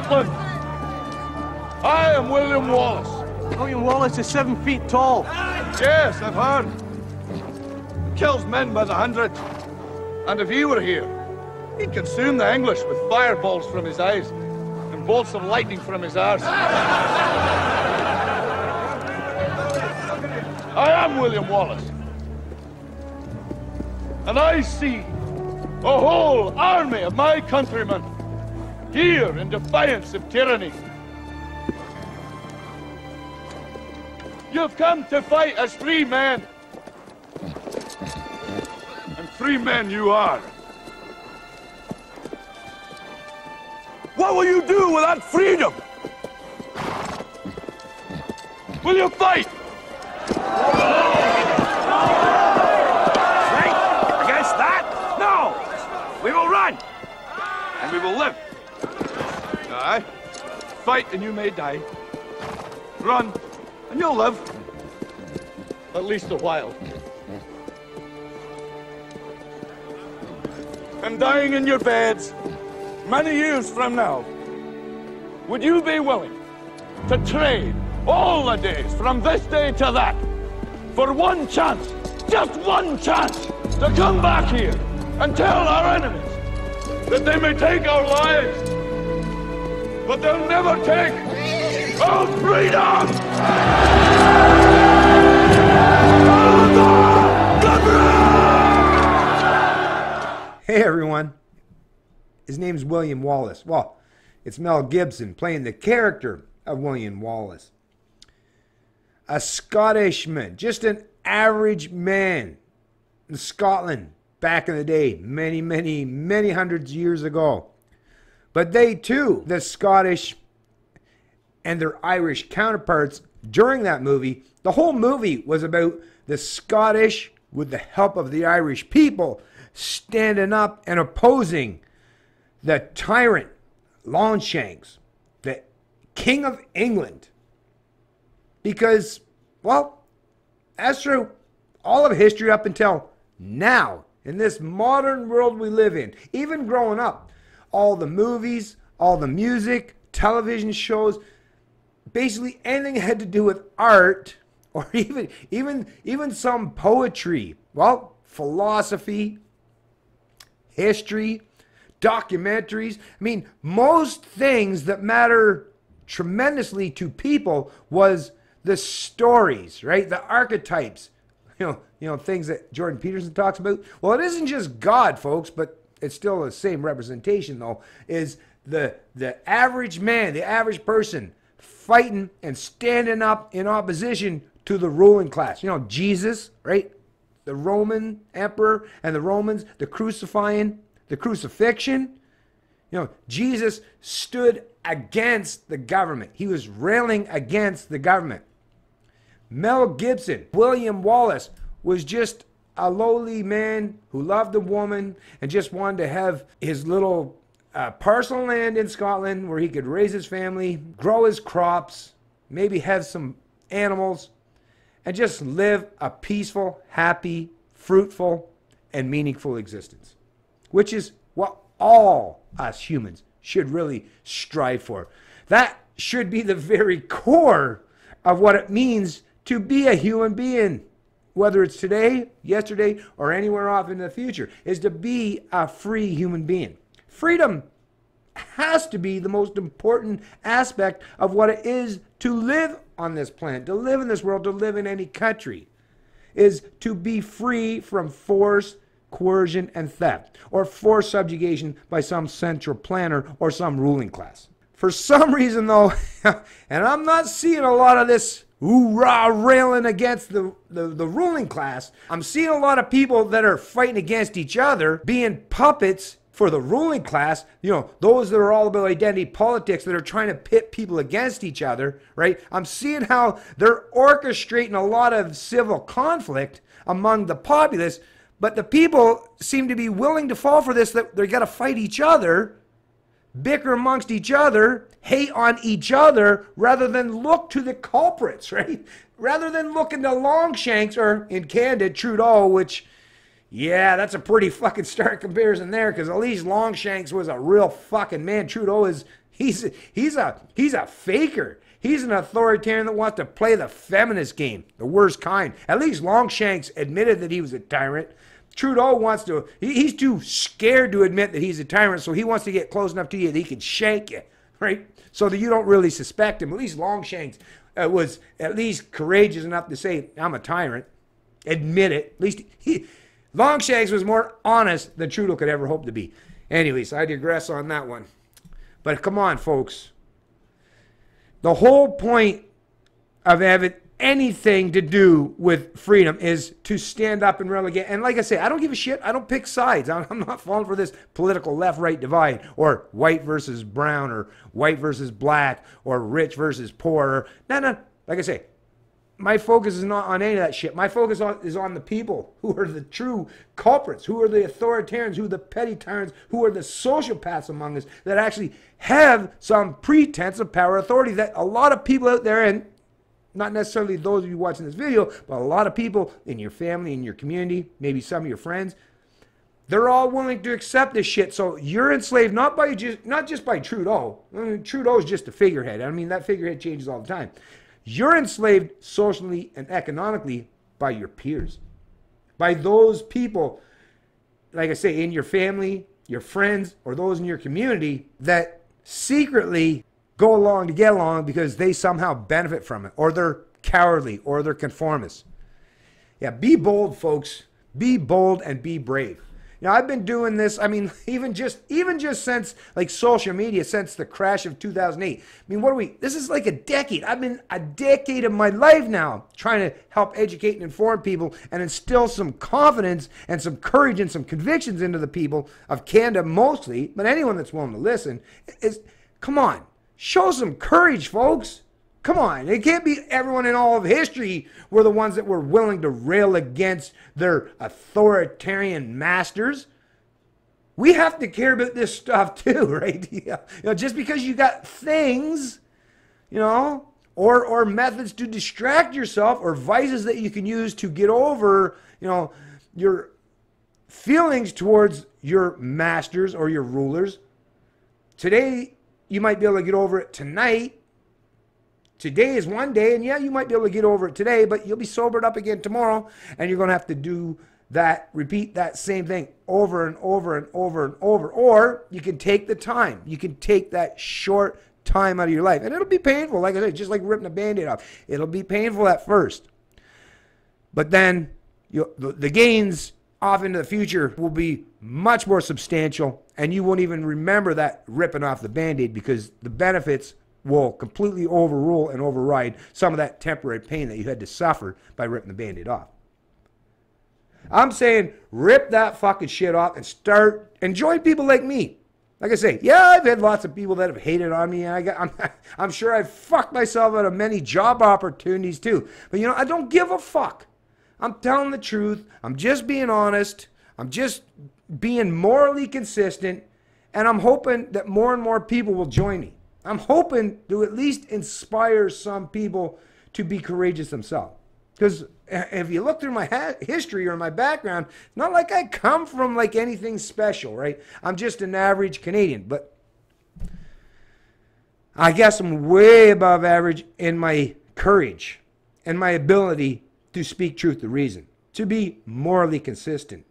Scotland. I am William Wallace. William Wallace is 7 feet tall. Yes, I've heard. Kills men by the hundred. And if he were here, he'd consume the English with fireballs from his eyes and bolts of lightning from his arse. I am William Wallace. And I see a whole army of my countrymen here in defiance of tyranny. You've come to fight as free men. And free men you are. What will you do with that freedom? Will you fight? Fight against that? No! We will run! And we will live. Aye. Fight and you may die. Run and you'll live. At least a while. And dying in your beds many years from now, would you be willing to trade all the days from this day to that for one chance, just one chance, to come back here and tell our enemies that they may take our lives, but they'll never take our freedom! Hey everyone, his name's William Wallace. Well, it's Mel Gibson playing the character of William Wallace. A Scottishman, just an average man in Scotland back in the day, many hundreds of years ago. But they too, the Scottish and their Irish counterparts during that movie, the whole movie was about the Scottish, with the help of the Irish people, standing up and opposing the tyrant Longshanks, the King of England. Because, well, that's true. All of history up until now, in this modern world we live in, even growing up, all the movies, all the music, television shows, basically anything had to do with art, or even some poetry, well, philosophy, history, documentaries. I mean, most things that matter tremendously to people was the stories, right? The archetypes, you know, things that Jordan Peterson talks about. Well, it isn't just God, folks, but it's still the same representation, though, is the average man, the average person fighting and standing up in opposition to the ruling class. You know, Jesus, right? The Roman emperor and the Romans, the crucifixion. You know, Jesus stood against the government. He was railing against the government. Mel Gibson, William Wallace, was just a lowly man who loved a woman and just wanted to have his little parcel of land in Scotland where he could raise his family, grow his crops, maybe have some animals, and just live a peaceful, happy, fruitful, and meaningful existence, which is what all us humans should really strive for. That should be the very core of what it means to be a human being, whether it's today, yesterday, or anywhere off in the future, is to be a free human being. Freedom has to be the most important aspect of what it is to live on this planet, to live in this world, to live in any country, is to be free from force, coercion, and theft, or forced subjugation by some central planner or some ruling class. For some reason, though, and I'm not seeing a lot of this hoorah railing against the ruling class, I'm seeing a lot of people that are fighting against each other, being puppets for the ruling class, you know, those that are all about identity politics that are trying to pit people against each other, right? I'm seeing how they're orchestrating a lot of civil conflict among the populace, but the people seem to be willing to fall for this, that they're going to fight each other, bicker amongst each other, hate on each other, rather than look to the culprits, right? Rather than looking to Longshanks, or in Canada, Trudeau, which, yeah, that's a pretty fucking stark comparison there, because at least Longshanks was a real fucking man. Trudeau is, He's a faker. He's an authoritarian that wants to play the feminist game, the worst kind. At least Longshanks admitted that he was a tyrant. Trudeau wants to, he's too scared to admit that he's a tyrant, so he wants to get close enough to you that he can shank you, right? So that you don't really suspect him. At least Longshanks was at least courageous enough to say, I'm a tyrant. Admit it. At least Longshanks was more honest than Trudeau could ever hope to be. Anyways, I digress on that one. But come on, folks. The whole point of having anything to do with freedom is to stand up and relegate. And like I say, I don't give a shit. I don't pick sides. I'm not falling for this political left-right divide or white versus brown or white versus black or rich versus poor. No. Like I say, my focus is not on any of that shit. My focus is on the people who are the true culprits, who are the authoritarians, who are the petty tyrants, who are the sociopaths among us that actually have some pretense of power authority that a lot of people out there, and not necessarily those of you watching this video, but a lot of people in your family, in your community, maybe some of your friends, they're all willing to accept this shit. So you're enslaved not just by Trudeau. I mean, Trudeau's just a figurehead. I mean, that figurehead changes all the time. You're enslaved socially and economically by your peers, by those people, like I say, in your family, your friends, or those in your community that secretly go along to get along because they somehow benefit from it, or they're cowardly, or they're conformists. Yeah, be bold, folks. Be bold and be brave. You know, I've been doing this, I mean, even just since like social media, since the crash of 2008. I mean, this is like a decade. I've been a decade of my life now trying to help educate and inform people and instill some confidence and some courage and some convictions into the people of Canada mostly, but anyone that's willing to listen come on, show some courage, folks. Come on, it can't be everyone in all of history were the ones that were willing to rail against their authoritarian masters. We have to care about this stuff too, right? You know, just because you got things, you know, or methods to distract yourself or vices that you can use to get over, you know, your feelings towards your masters or your rulers. Today, you might be able to get over it tonight. Today is one day, and yeah, you might be able to get over it today, but you'll be sobered up again tomorrow, and you're going to have to do that, repeat that same thing over and over and over and over. Or you can take the time. You can take that short time out of your life, and it'll be painful. Like I said, just like ripping a Band-Aid off. It'll be painful at first, but then the gains off into the future will be much more substantial, and you won't even remember that ripping off the Band-Aid because the benefits will completely overrule and override some of that temporary pain that you had to suffer by ripping the Band-Aid off. I'm saying rip that fucking shit off and enjoy people like me. Like I say, yeah, I've had lots of people that have hated on me, and I'm sure I've fucked myself out of many job opportunities too. But you know, I don't give a fuck. I'm telling the truth. I'm just being honest. I'm just being morally consistent, and I'm hoping that more and more people will join me. I'm hoping to at least inspire some people to be courageous themselves. Because if you look through my history or my background, it's not like I come from like anything special, right? I'm just an average Canadian. But I guess I'm way above average in my courage and my ability to speak truth to reason, to be morally consistent.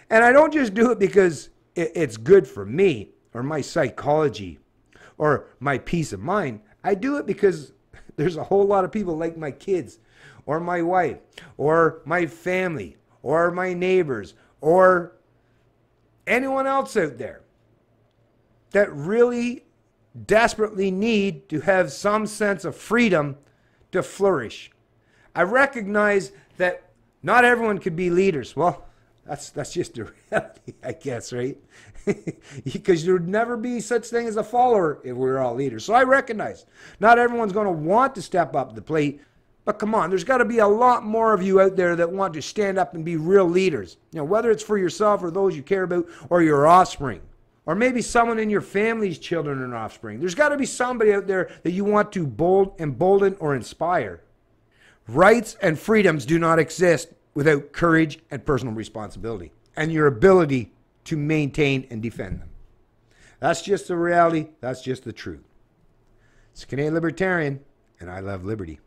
And I don't just do it because it's good for me or my psychology or my peace of mind. I do it because there's a whole lot of people like my kids or my wife or my family or my neighbors or anyone else out there that really desperately need to have some sense of freedom to flourish. I recognize that not everyone could be leaders. Well, that's just the reality, I guess, right? Because there would never be such thing as a follower if we were all leaders. So I recognize not everyone's going to want to step up to the plate, but come on, there's got to be a lot more of you out there that want to stand up and be real leaders. You know, whether it's for yourself or those you care about or your offspring, or maybe someone in your family's children and offspring. There's got to be somebody out there that you want to embolden or inspire. Rights and freedoms do not exist without courage and personal responsibility and your ability to maintain and defend them. That's just the reality. That's just the truth. It's Canadian Libertarian, and I love liberty.